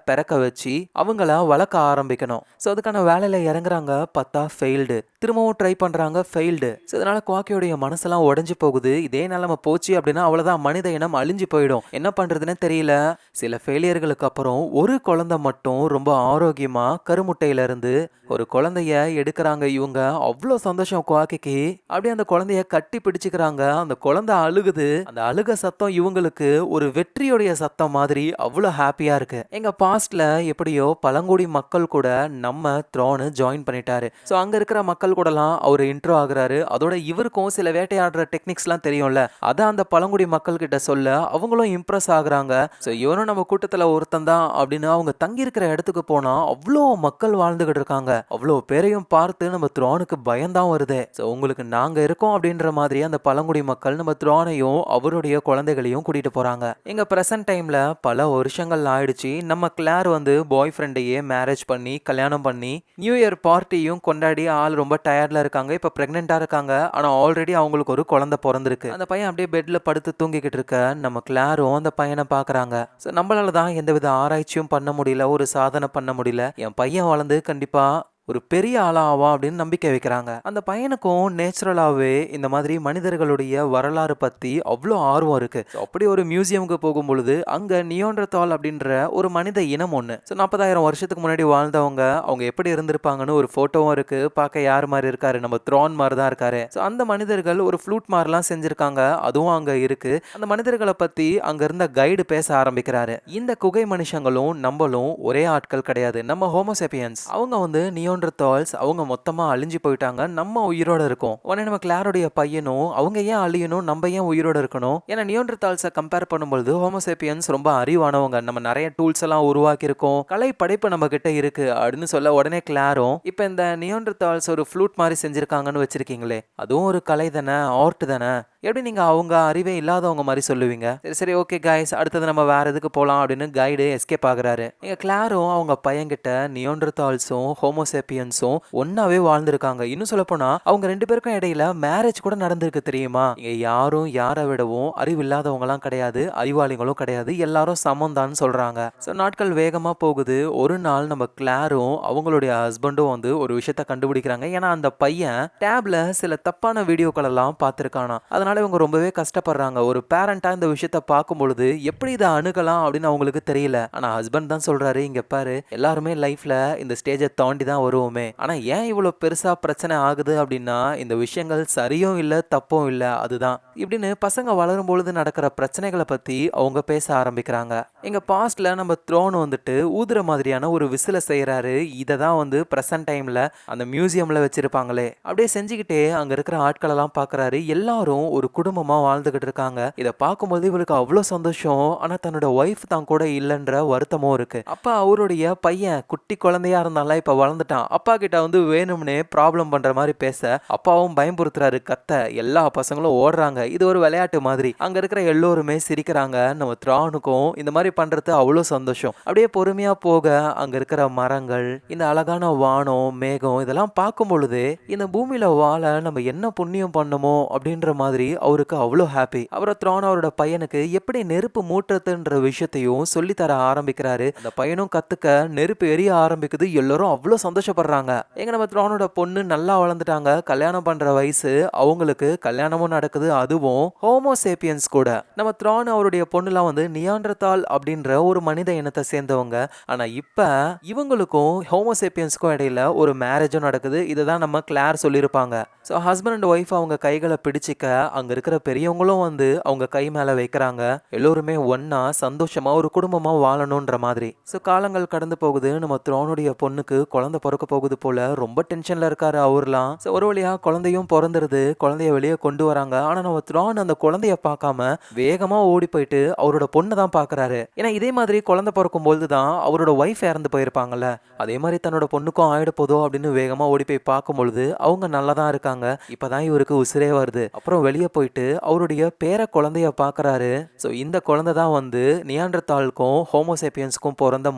S1: பிறக்க வச்சு அவங்கள வளர்க்க ஆரம்பிக்கணும். ஸோ அதுக்கான வேலையில இறங்குறாங்க. பார்த்தா ஃபெயில்டு, திரும்பவும் ட்ரை பண்றாங்க, ஃபெயில்டு. ஸோ இதனால குவாக்கியோடைய மனசெல்லாம் உடஞ்சு போகுது. இதே நிலைமை போச்சு அப்படின்னா அவ்வளவுதான், மனித இனம் அழிஞ்சு போயிடும், என்ன பண்றதுன்னு தெரியல. சில ஃபெயிலியர்களுக்கு அப்புறம் ஒரு குழந்தை மட்டும் ரொம்ப ஆரோக்கியமா கருமுட்டையில இருந்து ஒரு குழந்தைய எடுக்கிறாங்க இவங்க. அவ்வளோ சந்தோஷம் குவாக்கிக்கு. அப்படியே அந்த குழந்தைய கட்டி பிடிச்சுக்கிறாங்க. அந்த குழந்தை அழுகுது. அந்த அழுக சத்தம் இவங்களுக்கு ஒரு வெற்றியுடைய சத்தம் மாதிரி அவ்வளோ ஹாப்பியா இருக்கு. எங்க பாஸ்ட்ல எப்படியோ பழங்குடி மக்கள் கூட நம்ம த்ரோனு ஜாயின் பண்ணிட்டாரு. ஸோ அங்க இருக்கிற மக்கள் கூடலாம் அவர் இன்ட்ரோ ஆகுறாரு. அதோட இவருக்கும் சில வேட்டையாடுற டெக்னிக்ஸ்லாம் தெரியும்ல, அதை அந்த பழங்குடி மக்கள் கிட்ட சொல்ல அவங்களும் இம்ப்ரெஸ் ஆகுறாங்க. ஸோ இவனும் நம்ம கூட்டத்தில் ஒருத்தன் தான் அப்படின்னு அவங்க தங்கி இருக்கிற இடத்துக்கு போனா அவ்வளோ மக்கள் வாழ்ந்துகிட்டு இருக்காங்க. அவ்வளோ பேரையும் பார்த்து நம்ம த்ரோனுக்கு பயம்தான் வருது. ஸோ உங்களுக்கு நாங்க இருக்கோம் அப்படின்ற மாதிரி அந்த பழங்குடி மக்கள் நம்ம த்ரோனையும் அவருடைய குழந்தைகளையும் கூட்டிட்டு போறாங்க. எங்க பிரசன்ட் டைம்ல பல வருஷங்கள் ஆயிடுச்சு. நம்ம கிளார் வந்து பாய் ஃப்ரெண்டையே மேரேஜ் பண்ணி கல்யாணம் பண்ணி நியூ இயர் பார்ட்டியும் கொண்டாடி ஆள் ரொம்ப டயர்ட்ல இருக்காங்க. இப்ப பிரெக்னெண்டா இருக்காங்க. ஆனா ஆல்ரெடி அவங்களுக்கு ஒரு குழந்தை பிறந்திருக்கு. அந்த பையன் அப்படியே பெட்ல படுத்து தூங்கிக்கிட்டு இருக்க நம்ம கிளாரும் அந்த பையனை பாக்குறாங்க. ஸோ நம்மளால தான் எந்தவித ஆராய்ச்சியும் பண்ண முடியல, ஒரு சாதனை பண்ண முடியல, என் பையன் வளர்ந்து கண்டிப்பா ஒரு பெரிய ஆளா ஆவான் அப்படின்னு நம்பிக்கை வைக்கிறாங்க. அந்த பையனுக்கும் நேச்சுரலாவே இந்த மாதிரி மனிதர்களுடைய வரலாறு பத்தி அவ்வளோ ஆர்வம் இருக்கு. அப்படி ஒரு மியூசியமுக்கு போகும் பொழுது அங்க நியோண்டர்தால் அப்படின்ற ஒரு மனித இனம் ஒண்ணு, 40,000 வருஷத்துக்கு முன்னாடி வாழ்ந்தவங்க, அவங்க எப்படி இருந்திருப்பாங்கன்னு ஒரு போட்டோவும் இருக்கு. பார்க்க யார் மாதிரி இருக்காரு, நம்ம த்ரோன் மாதிரி தான் இருக்காரு. ஸோ அந்த மனிதர்கள் ஒரு ஃப்ளூட் மாதிரிலாம் செஞ்சிருக்காங்க, அதுவும் அங்க இருக்கு. அந்த மனிதர்களை பத்தி அங்க இருந்த கைடு பேச ஆரம்பிக்கிறாரு. இந்த குகை மனுஷங்களும் நம்மளும் ஒரே ஆட்கள் கிடையாது, நம்ம ஹோமோசேபியன்ஸ். அவங்க வந்து நியோண்டர்தால்ஸ், அவங்க மொத்தமா அழிஞ்சு போயிட்டாங்க, நம்ம உயிரோட இருக்கோம். உடனே நம்ம கிளாரோடைய பையனும் அவங்க ஏன் அழியணும், நம்ம ஏன் உயிரோட இருக்கணும், ஏன்னா நியோண்டர்தால்ஸை கம்பேர் பண்ணும்போது ஹோமோசேபியன்ஸ் ரொம்ப அறிவானவங்க, நம்ம நிறைய டூல்ஸ் எல்லாம் உருவாக்கி இருக்கோம், கலை படைப்பு நம்ம கிட்ட இருக்கு அப்படின்னு சொல்ல உடனே கிளாரும் இப்ப இந்த நியோண்டர்தால்ஸ் ஒரு ஃப்ளூட் மாதிரி செஞ்சிருக்காங்கன்னு வச்சிருக்கீங்களே, அதுவும் ஒரு கலை தானே, ஆர்ட் தானே, எப்படி நீங்க அவங்க அறிவே இல்லாதவங்க மாதிரி சொல்லுவீங்க. சரி சரி ஓகே கைஸ், அடுத்தது நம்ம வேற எதுக்கு போலாம் அப்படின்னு கைடு எஸ்கேப் ஆகுறாரு. எங்க கிளாரும் அவங்க பையன்கிட்ட நியோண்டர்தால்ஸும் ஹோமோசேபியன்ஸும் ஒன்னாவே வாழ்ந்திருக்காங்க. இன்னும் சொல்ல போனா அவங்க ரெண்டு பேருக்கும் இடையில மேரேஜ் கூட நடந்திருக்கு தெரியுமா. இங்க யாரும் யாரை விடவும் அறிவு இல்லாதவங்க எல்லாம் கிடையாது, அறிவாளிகளும் கிடையாது, எல்லாரும் சமம் சொல்றாங்க. ஸோ நாட்கள் வேகமா போகுது. ஒரு நாள் நம்ம கிளாரும் அவங்களுடைய ஹஸ்பண்டும் வந்து ஒரு விஷயத்த கண்டுபிடிக்கிறாங்க. ஏன்னா அந்த பையன் டேப்ல சில தப்பான வீடியோக்கள் எல்லாம் பார்த்திருக்கானா. அதனால அதனால இவங்க ரொம்பவே கஷ்டப்படுறாங்க. ஒரு பேரண்டா இந்த விஷயத்த பார்க்கும்பொழுது எப்படி இத அணுகலாம் அப்படின்னு அவங்களுக்கு தெரியல. ஆனா ஹஸ்பண்ட் தான் சொல்றாரு, "இங்க பாரு, எல்லாருமே லைஃப்ல இந்த ஸ்டேஜ தாண்டி தான் வருவோமே. ஆனா ஏன் இவ்வளோ பெருசா பிரச்சனை ஆகுது அப்படின்னா, இந்த விஷயங்கள் சரியும் இல்ல, தப்பும் இல்ல. அதுதான்." இப்படின்னு பசங்க வளரும்பொழுது நடக்கிற பிரச்சனைகள பத்தி அவங்க பேச ஆரம்பிக்கிறாங்க. எங்க பாஸ்ட்ல நம்ம த்ரோன் வந்துட்டு ஊதுற மாதிரியான ஒரு விசில செய்றாரு. இத தான் வந்து பிரசன்ட் டைம்ல அந்த மியூசியம்ல வச்சிருப்பாங்களே. அப்படியே செஞ்சுக்கிட்டே அங்க இருக்கிற ஆட்களெல்லாம் பார்க்குறாரு. எல்லாரும் ஒரு குடும்பமா வாழ்ந்துகிட்டு இருக்காங்க. இத பார்க்கும்போது இவருக்கு அவ்ளோ சந்தோஷம். ஆனா தன்னோட ஒய்ஃப் தான் கூட இல்லன்ற வருத்தமும் இருக்கு. அப்ப அவருடைய பையன் குட்டி குழந்தையா இருந்தான்ல, இப்ப வளர்ந்துட்டான். அப்பா கிட்ட வந்து வேணும்னே ப்ராப்ளம் பண்ற மாரி பேச, அப்பாவும் பயம்புறுத்துறாரு கத்த. எல்லா பசங்களும் ஓடுறாங்க. இது ஒரு விளையாட்டு மாதிரி. அங்க இருக்கிற எல்லோருமே சிரிக்கிறாங்க. நம்ம த்ரானுக்கும் இந்த மாதிரி பண்றது அவ்வளோ சந்தோஷம். அப்படியே பொறுமையா போக அங்க இருக்கிற மரங்கள், இந்த அழகான வானம், மேகம் இதெல்லாம் பார்க்கும் பொழுது இந்த பூமியில வாழ நம்ம என்ன புண்ணியம் பண்ணமோ அப்படின்ற மாதிரி அவருக்கு அவ்வளோ ஹாப்பி. அப்புறம் த்ரான் அவரோட பையனுக்கு எப்படி நெருப்பு மூட்டுறதுன்ற விஷயத்தையும் சொல்லி தர ஆரம்பிக்கிறாரு. அந்த பையனும் கத்துக்க நெருப்பு எரிய ஆரம்பிக்குது. எல்லாரும் அவ்வளோ சந்தோஷப்படுறாங்க. எங்க நம்ம த்ரானோட பொண்ணு நல்லா வளர்ந்துட்டாங்க. கல்யாணம் பண்ற வயசு. அவங்களுக்கு கல்யாணமும் நடக்குது. அதுவும் ஹோமோசேப்பியன்ஸ் கூட. நம்ம த்ரான் அவருடைய பொண்ணுலாம் வந்து நியாண்டர்தால் அப்படின்ற ஒரு மனித இனத்தை சேர்ந்தவங்க. ஆனா இப்ப இவங்களுக்கும் ஹோமோசேப்பியன்ஸ்க்கும் இடையில ஒரு மேரேஜும் நடக்குது. இதுதான் நம்ம கிளார் சொல்லியிருப்பாங்க. ஸோ ஹஸ்பண்ட் அண்ட் ஒய்ஃப் அவங்க கைகளை பிடிச்சிக்க அங்க இருக்கிற பெரியவங்களும் வந்து அவங்க கை மேல வைக்கிறாங்க. எல்லோருமே ஒன்னா சந்தோஷமா ஒரு குடும்பமா வாழணும்ன்ற மாதிரி. ஸோ காலங்கள் கடந்து போகுது. நம்ம த்ரோனுடைய பொண்ணுக்கு குழந்தை பிறக்க போகுது போல. ரொம்ப டென்ஷன்ல இருக்காரு அவர்லாம். ஸோ ஒரு வழியா குழந்தையும் பிறந்துருது. குழந்தைய வெளியே கொண்டு வராங்க. ஆனா நம்ம த்ரோன் அந்த குழந்தைய பார்க்காம வேகமா ஓடி போயிட்டு அவரோட பொண்ணை தான் பாக்குறாரு. ஏன்னா இதே மாதிரி குழந்தை பிறக்கும் போது தான் அவரோட ஒய்ஃப் இறந்து போயிருப்பாங்கல்ல. அதே மாதிரி தன்னோட பொண்ணுக்கும் ஆயிட போதோ அப்படின்னு வேகமா ஓடி போய் பார்க்கும் பொழுது அவங்க நல்லா தான் இருக்காங்க. இப்பதான் இவருக்கு உசிரே வருது. அப்புறம் வெளியே போயிட்டு அவருடைய பேர குழந்தைய பாக்குறாரு. ஸோ இந்த குழந்தை தான் வந்து நியாண்டர்தாலுக்கும் ஹோமோசேப்பியன்ஸ்க்கும் பிறந்த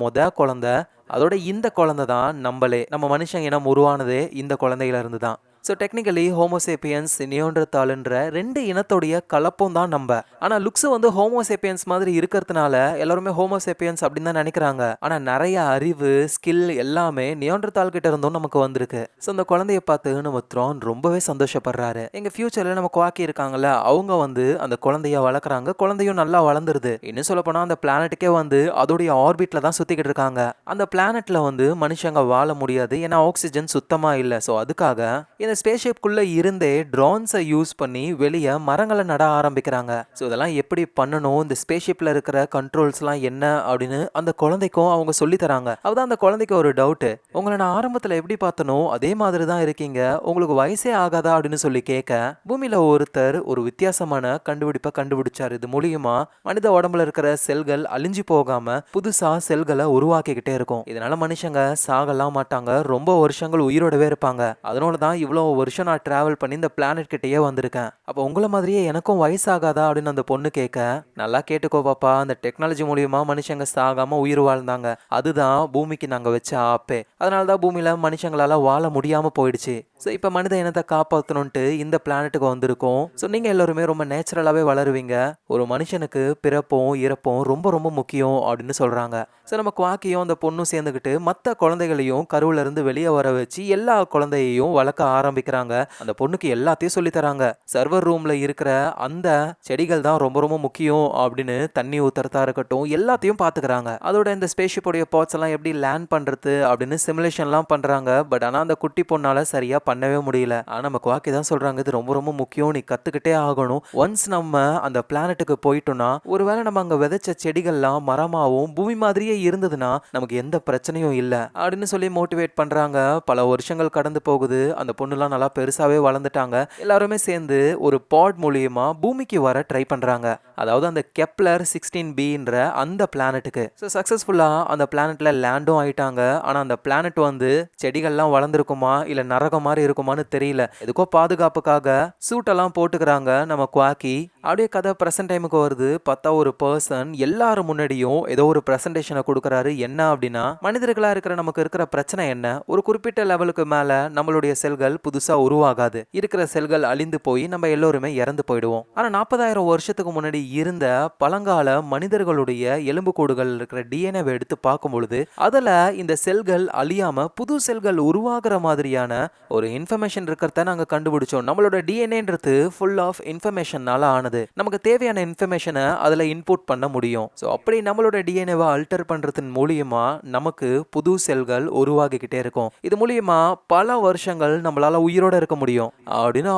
S1: குழந்தை. அதோட இந்த குழந்தை தான் நம்ம மனுஷன் இனம் உருவானதே இந்த குழந்தையில இருந்து தான். ஸோ டெக்னிக்கலி ஹோமோசேப்பியன்ஸ் நியோண்டர்தாலுன்ற 2 இனத்தோடைய கலப்பம் தான் நம்ம. ஆனா லுக்ஸ் வந்து ஹோமோசேப்பியன்ஸ் மாதிரி இருக்கிறதுனால எல்லாருமே ஹோமோசேப்பியன்ஸ் அப்படின்னு தான் நினைக்கிறாங்க. ஆனா நிறைய அறிவு, ஸ்கில் எல்லாமே நியோண்டர்தால் கிட்ட இருந்தும் நமக்கு வந்திருக்கு. ஸோ அந்த குழந்தைய பார்த்து நம்ம த்ரான் ரொம்பவே சந்தோஷப்படுறாரு. எங்க ஃபியூச்சர்ல நம்ம குவாக்கி இருக்காங்கல்ல, அவங்க வந்து அந்த குழந்தைய வளர்க்குறாங்க. குழந்தையும் நல்லா வளர்ந்துருது. இன்னும் சொல்ல போனா அந்த பிளானட்டுக்கே வந்து அதோடைய ஆர்பிட்ல தான் சுத்திக்கிட்டு இருக்காங்க. அந்த பிளானட்ல வந்து மனுஷங்க வாழ முடியாது. ஏன்னா ஆக்சிஜன் சுத்தமா இல்லை. ஸோ அதுக்காக இந்த ஸ்பேஸ்ஷிப்குள்ள இருந்தே ட்ரோன்ஸை யூஸ் பண்ணி வெளியே மரங்களை நட ஆரம்பிக்கிறாங்க. ஸோ இதெல்லாம் எப்படி பண்ணணும், இந்த ஸ்பேஸ்ஷிப்ல இருக்கிற கண்ட்ரோல்ஸ்லாம் என்ன அப்படின்னு அந்த குழந்தைக்கும் அவங்க சொல்லி தராங்க. அதுதான் அந்த குழந்தைக்கு ஒரு டவுட். உங்களை நான் ஆரம்பத்தில் எப்படி பார்த்தனோ அதே மாதிரி தான் இருக்கீங்க, உங்களுக்கு வயசே ஆகாதா அப்படின்னு சொல்லி கேட்க, பூமியில ஒருத்தர் ஒரு வித்தியாசமான கண்டுபிடிப்பை கண்டுபிடிச்சாரு. இது மூலியமா மனித உடம்புல இருக்கிற செல்கள் அழிஞ்சு போகாம புதுசா செல்களை உருவாக்கிக்கிட்டே இருக்கும். இதனால மனுஷங்க சாகலாம் மாட்டாங்க, ரொம்ப வருஷங்கள் உயிரோடவே இருப்பாங்க. அதனால தான் இவ்வளோ வருஷம் நான் டிராவல் பண்ணி இந்த பிளானட் கிட்டேயே வந்திருக்கேன். அப்போ உங்களை மாதிரியே எனக்கும் வயசாகாதா அப்படின்னு அந்த பொண்ணு கேட்க, நல்லா கேட்டுக்கோ பாப்பா, அந்த டெக்னாலஜி மூலியமா மனுஷங்க சாகாம உயிர் வாழ்ந்தாங்க. அதுதான் பூமிக்கு நாங்க வச்ச ஆப்பே. அதனால தான் பூமியில மனுஷங்களால வாழ முடியாம போயிடுச்சு. ஸோ இப்போ மனித இனத்தை காப்பாற்றணுன்ட்டு இந்த பிளானட்டுக்கு வந்திருக்கோம். ஸோ நீங்கள் எல்லாருமே ரொம்ப நேச்சுரலாகவே வளருவீங்க. ஒரு மனுஷனுக்கு பிறப்பும் இறப்பும் ரொம்ப ரொம்ப முக்கியம் அப்படின்னு சொல்கிறாங்க. ஸோ நம்ம குவாக்கியும் அந்த பொண்ணும் சேர்ந்துக்கிட்டு மற்ற குழந்தைகளையும் கருவில் இருந்து வெளியே வர வச்சு எல்லா குழந்தையையும் வளர்க்க ஆரம்பிக்கிறாங்க. அந்த பொண்ணுக்கு எல்லாத்தையும் சொல்லித்தராங்க. சர்வர் ரூமில் இருக்கிற அந்த செடிகள் தான் ரொம்ப ரொம்ப முக்கியம் அப்படின்னு தண்ணி ஊத்துறதா இருக்கட்டும் எல்லாத்தையும் பார்த்துக்கிறாங்க. அதோட இந்த ஸ்பேஸ்ஷிப்போடைய பார்ட்ஸ் எல்லாம் எப்படி லேண்ட் பண்ணுறது அப்படின்னு சிமுலேஷன்லாம் பண்ணுறாங்க. பட் ஆனால் அந்த குட்டி பொண்ணால் சரியாக பண்ணவே முடியல. ஆனால் நம்ம குவாக்கி தான் சொல்கிறாங்க, இது ரொம்ப ரொம்ப முக்கியம், நீ கற்றுக்கிட்டே ஆகணும். ஒன்ஸ் நம்ம அந்த பிளானட்டுக்கு போயிட்டோம்னா ஒருவேளை நம்ம அங்கே விதைச்ச செடிகள்லாம் மரமாகவும் பூமி மாதிரியே இருந்ததுன்னா நமக்கு எந்த பிரச்சனையும் இல்லை அப்படின்னு சொல்லி மோட்டிவேட் பண்ணுறாங்க. பல வருஷங்கள் கடந்து போகுது. அந்த பொண்ணுலாம் நல்லா பெருசாகவே வளர்ந்துட்டாங்க. எல்லாருமே சேர்ந்து ஒரு பாட் மூலியமா பூமிக்கு வர ட்ரை பண்ணுறாங்க. அதாவது அந்த கெப்லர் 16bன்ற அந்த பிளானட்டுக்கு. ஸோ சக்ஸஸ்ஃபுல்லாக அந்த பிளானட்ல லேண்டும் ஆயிட்டாங்க. ஆனால் அந்த பிளானட் வந்து செடிகள்லாம் வளர்ந்துருக்குமா இல்லை நரகம் மாதிரி இருக்குமான்னு தெரியல. எதுக்கோ பாதுகாப்புக்காக சூட்டெல்லாம் போட்டுக்கிறாங்க நம்ம குவாக்கி. அப்படியே கதை பிரசன்ட் டைமுக்கு வருது. பார்த்தா ஒரு பர்சன் எல்லாரும் முன்னாடியும் ஏதோ ஒரு பிரசன்டேஷனை கொடுக்குறாரு. என்ன அப்படின்னா, மனிதர்களா இருக்கிற நமக்கு இருக்கிற பிரச்சனை என்ன? ஒரு குறிப்பிட்ட லெவலுக்கு மேல நம்மளுடைய செல்கள் புதுசா உருவாகாது. இருக்கிற செல்கள் அழிந்து போய் நம்ம எல்லோருமே இறந்து போயிடுவோம். ஆனா 40,000 வருஷத்துக்கு முன்னாடி இருந்த பழங்கால மனிதர்களுடைய எலும்புக்கூடுகள் இருக்கிற டிஎன்ஏவை எடுத்து பார்க்கும் பொழுது அதுல இந்த செல்கள் அழியாம புது செல்கள் உருவாகிற மாதிரியான ஒரு இன்ஃபர்மேஷன் இருக்கிறத நாங்க கண்டுபிடிச்சோம். நம்மளோட டிஎன்ஏன்றது ஃபுல் ஆஃப் இன்ஃபர்மேஷனால ஆனது. நமக்கு தேவையான இன்ஃபர்மேஷனை அதுல இன்புட் பண்ண முடியும். ஸோ அப்படி நம்மளோட டிஎன்ஏவை அல்டர் பண்றதன் மூலியமா நமக்கு புது செல்கள் உருவாகிக்கிட்டே இருக்கும். இது மூலியமா பல வருஷங்கள் நம்மளால உயிரோட இருக்க முடியும் அப்படின்னு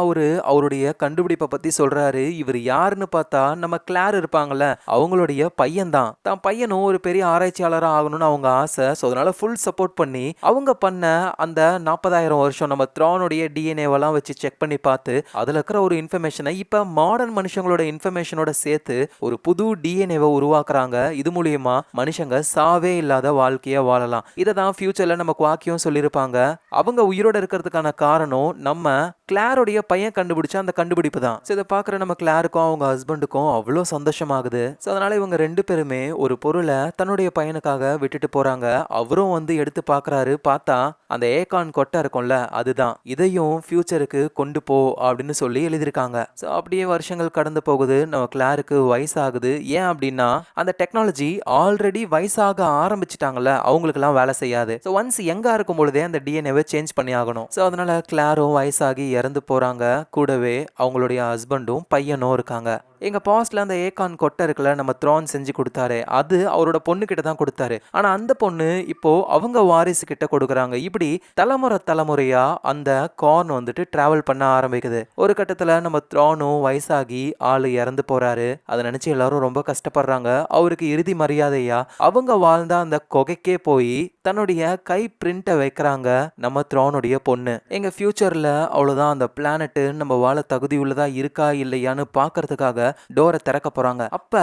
S1: அவருடைய கண்டுபிடிப்பை பத்தி சொல்றாரு. இவர் யாருன்னு பார்த்தா நம்ம கிளார் இருப்பாங்கல்ல, அவங்களுடைய பையன் தான். தான் பையனும் ஒரு பெரிய ஆராய்ச்சியாளரா ஆகணும்னு அவங்க ஆசை. ஸோ அதனால ஃபுல் சப்போர்ட் பண்ணி அவங்க பண்ண அந்த 40,000 வருஷம் நம்ம த்ரானுடைய டிஎன்ஏவெல்லாம் வச்சு செக் பண்ணி பார்த்து அதுல இருக்கிற ஒரு இன்ஃபர்மேஷனை இப்ப மாடர்ன் மனுஷங்களோட இன்ஃபர்மேஷனோட சேர்த்து ஒரு புது டிஎன்ஏவை உருவாக்குறாங்க. இது மூலியமா மனுஷங்க சாவே இல்லாத வாழ்க்கைய வாழலாம். இதை தான் ஃபியூச்சர்ல நம்ம குவாக்கியும் சொல்லியிருப்பாங்க. அவங்க உயிரோட இருக்கிறதுக்கான காரணம் நம்ம கிளாரோடைய பையன் கண்டுபிடிச்ச அந்த கண்டுபிடிப்பு தான். ஸோ இதை பார்க்குற நம்ம கிளாருக்கும் அவங்க ஹஸ்பண்டுக்கும் அவ்வளோ சந்தோஷமாகுது. ஸோ அதனால இவங்க ரெண்டு பேருமே ஒரு பொருளை தன்னுடைய பையனுக்காக விட்டுட்டு போறாங்க. அவரும் வந்து எடுத்து பார்க்குறாரு. பார்த்தா அந்த ஏகான் கொட்டை இருக்கும்ல, அதுதான். இதையும் ஃபியூச்சருக்கு கொண்டு போ அப்படின்னு சொல்லி எழுதியிருக்காங்க. ஸோ அப்படியே வருஷங்கள் கடந்து போகுது. நம்ம கிளாருக்கு வயசாகுது. ஏன் அப்படின்னா அந்த டெக்னாலஜி ஆல்ரெடி வயசாக ஆரம்பிச்சிட்டாங்கல்ல, அவங்களுக்குலாம் வேலை செய்யாது. ஸோ ஒன்ஸ் எங்க இருக்கும் பொழுதே அந்த டிஎன்ஏவை சேஞ்ச் பண்ணி ஆகணும். ஸோ அதனால கிளாரும் வயசாகி இறந்து போறாங்க. கூடவே அவங்களுடைய ஹஸ்பண்டும் பையனும் இருக்காங்க. எங்க பாஸ்ட்ல அந்த ஏகான் கொட்டை இருக்குல்ல, நம்ம த்ரான் செஞ்சு கொடுத்தாரு, அது அவரோட பொண்ணு கிட்ட தான் கொடுத்தாரு. ஆனா அந்த பொண்ணு இப்போ அவங்க வாரிசு கிட்ட கொடுக்குறாங்க. இப்படி தலைமுறையா அந்த கார்ன் வந்துட்டு டிராவல் பண்ண ஆரம்பிக்குது. ஒரு கட்டத்துல நம்ம த்ரானும் வயசாகி ஆளு இறந்து போறாரு. அதை நினைச்சு எல்லாரும் ரொம்ப கஷ்டப்படுறாங்க. அவருக்கு இறுதி மரியாதையா அவங்க வாழ்ந்த அந்த கொகைக்கே போய் தன்னுடைய கை பிரிண்ட்டை வைக்கிறாங்க நம்ம த்ரானுடைய பொண்ணு. எங்க ஃபியூச்சர்ல அவ்வளவுதான், அந்த பிளானட் நம்ம வாழ தகுதி உள்ளதா இருக்கா இல்லையான்னு பாக்குறதுக்காக டோரை திறக்க போறாங்க. அப்ப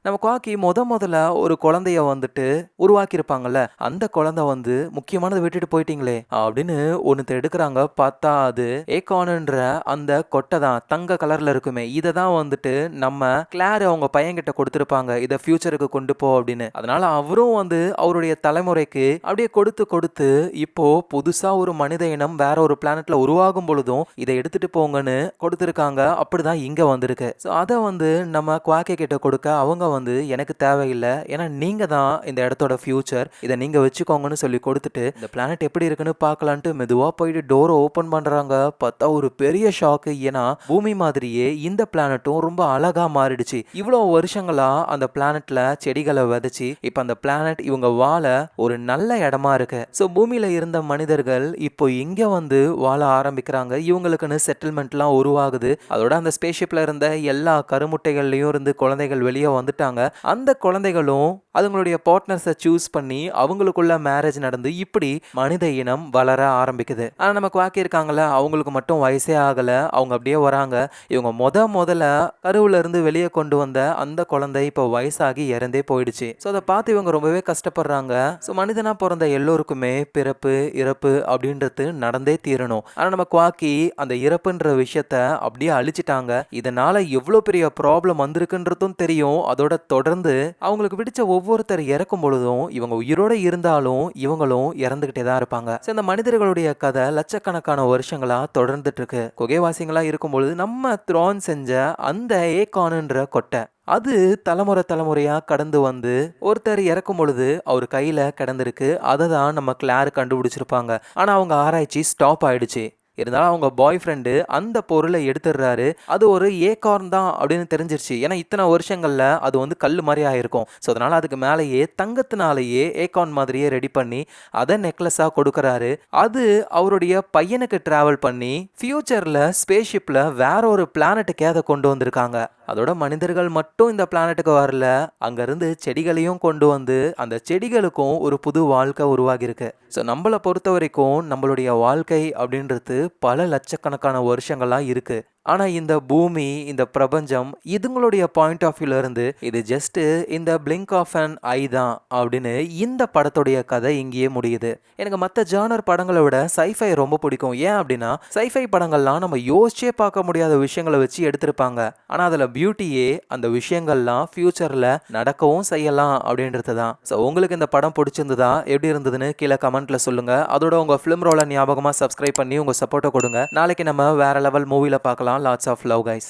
S1: நம்ம குவாக்கி முதல்ல ஒரு குழந்தைய வந்துட்டு உருவாக்கி இருப்பாங்கல்ல, அந்த குழந்தை வந்து முக்கியமானதை விட்டுட்டு போயிட்டீங்களே அப்படின்னு ஒன்னு எடுக்கிறாங்க. பார்த்தா அது ஏகான்ன்ற அந்த கொட்டை தான், தங்க கலர்ல இருக்குமே. இதை தான் வந்துட்டு நம்ம கிளார் அவங்க பையன்கிட்ட கொடுத்துருப்பாங்க, இதை ஃபியூச்சருக்கு கொண்டு போ அப்படின்னு. அதனால அவரும் வந்து அவருடைய தலைமுறைக்கு அப்படியே கொடுத்து இப்போ புதுசா ஒரு மனித இனம் வேற ஒரு பிளானட்ல உருவாகும் பொழுதும் இதை எடுத்துட்டு போங்கன்னு கொடுத்துருக்காங்க. அப்படிதான் இங்க வந்திருக்கு. ஸோ அதை வந்து நம்ம குவாக்கே கிட்ட கொடுக்க அவங்க வந்து எனக்கு தேவையில்லை, ஏன்னா நீங்க தான் இந்த இடத்தோட ஃபியூச்சர், இதை நீங்க வச்சுக்கோங்கன்னு சொல்லி கொடுத்துட்டு இந்த பிளானட் எப்படி இருக்குன்னு பார்க்கலான்ட்டு மெதுவா போயிட்டு டோரை ஓப்பன் பண்றாங்க. பார்த்தா ஒரு பெரிய ஷாக்கு. ஏன்னா பூமி மாதிரியே இந்த பிளானட்டும் ரொம்ப அழகா மாறிடுச்சு. இவ்வளோ வருஷங்களா அந்த பிளானட்ல செடிகளை விதைச்சு இப்ப அந்த பிளானட் இவங்க வாழ ஒரு நல்ல இடமா இருக்கு. ஸோ பூமியில இருந்த மனிதர்கள் இப்போ இங்க வந்து வாழ ஆரம்பிக்கிறாங்க. இவங்களுக்குன்னு செட்டில்மெண்ட்லாம் உருவாகுது. அதோட அந்த ஸ்பேஸ்ஷிப்ல இருந்த எல்லா கருமுட்டைகள்லயும் இருந்து குழந்தைகள் வெளியே வந்துட்டாங்க. அந்த குழந்தைகளும் அதுங்களுடைய பார்ட்னர்ஸை சூஸ் பண்ணி அவங்களுக்குள்ள மேரேஜ் நடந்து இப்படி மனித இனம் வளர ஆரம்பிக்குது. ஆனா நம்ம குவாக்கி இருக்காங்கல்ல, அவங்களுக்கு மட்டும் வயசே ஆகல. அவங்க அப்படியே வராங்க. இவங்க முதல்ல கருவுல இருந்து வெளியே கொண்டு வந்த அந்த குழந்தை இப்போ வயசாகி இறந்தே போயிடுச்சு. ஸோ அதை பார்த்து இவங்க ரொம்பவே கஷ்டப்படுறாங்க. ஸோ மனிதனா பிறந்த எல்லோருக்குமே பிறப்பு இறப்பு அப்படின்றது நடந்தே தீரணும். ஆனா நம்ம குவாக்கி அந்த இறப்புன்ற விஷயத்த அப்படியே அழிச்சிட்டாங்க. இதனால எவ்வளவு பெரிய ப்ராப்ளம் வந்திருக்குன்றதும் தெரியும். அதோட தொடர்ந்து அவங்களுக்கு பிடிச்ச ஒவ்வொருத்தர் இறக்கும் பொழுதும் இவங்க உயிரோட இருந்தாலும் இவங்களும் இறந்துகிட்டே தான் இருப்பாங்க. இந்த மனிதர்களுடைய கதை லட்சக்கணக்கான வருஷங்களா தொடர்ந்துட்டு இருக்கு. குகைவாசிகளா இருக்கும் பொழுது நம்ம த்ரான் செஞ்ச அந்த ஏகான்ன்ற கொட்டை அது தலைமுறையா கடந்து வந்து ஒருத்தர் இறக்கும் பொழுது அவர் கையில கிடந்திருக்கு. அதை தான் நம்ம கிளார் கண்டுபிடிச்சிருப்பாங்க. ஆனா அவங்க ஆராய்ச்சி ஸ்டாப் ஆயிடுச்சு. இருந்தாலும் அவங்க பாய் ஃப்ரெண்டு அந்த பொருளை எடுத்துடுறாரு. அது ஒரு ஏகார்ன் தான் அப்படின்னு தெரிஞ்சிருச்சு. ஏன்னா இத்தனை வருஷங்கள்ல அது வந்து கல் மாதிரி ஆயிருக்கும். ஸோ அதனால அதுக்கு மேலேயே தங்கத்தினாலேயே ஏகார்ன் மாதிரியே ரெடி பண்ணி அதை நெக்லஸாக கொடுக்குறாரு. அது அவருடைய பையனுக்கு டிராவல் பண்ணி ஃபியூச்சர்ல ஸ்பேஸ்ஷிப்ல வேற ஒரு பிளானட்டுக்கே அதை கொண்டு வந்திருக்காங்க. அதோட மனிதர்கள் மட்டும் இந்த பிளானட்டுக்கு வரல, அங்கிருந்து செடிகளையும் கொண்டு வந்து அந்த செடிகளுக்கும் ஒரு புது வாழ்க்கை உருவாகி இருக்கு. ஸோ நம்மளை பொறுத்த வரைக்கும் நம்மளுடைய வாழ்க்கை அப்படின்றது பல லட்சக்கணக்கான வருஷங்களா இருக்கு. ஆனா இந்த பூமி, இந்த பிரபஞ்சம் இதுங்களுடைய பாயிண்ட் ஆஃப் வியூல இருந்து இது ஜஸ்ட் இந்த பிளிங்க் ஆஃப் அன் ஐ தான் அப்படின்னு இந்த படத்துடைய கதை இங்கேயே முடியுது. எனக்கு மற்ற ஜானர் படங்களை விட சைஃபை ரொம்ப பிடிக்கும். ஏன் அப்படின்னா சைஃபை படங்கள்லாம் நம்ம யோசிச்சே பார்க்க முடியாத விஷயங்களை வச்சு எடுத்திருப்பாங்க. ஆனா அதுல பியூட்டியே அந்த விஷயங்கள்லாம் ஃபியூச்சர்ல நடக்கவும் செய்யலாம் அப்படின்றது தான். ஸோ உங்களுக்கு இந்த படம் பிடிச்சிருந்ததா, எப்படி இருந்ததுன்னு கீழே கமெண்ட்ல சொல்லுங்க. அதோட உங்க ஃபிலிம் ரோலை ஞாபகமா சப்ஸ்கிரைப் பண்ணி உங்க சப்போர்ட்டை கொடுங்க. நாளைக்கு நம்ம வேற லெவல் மூவில பார்க்கலாம். Lots of love guys.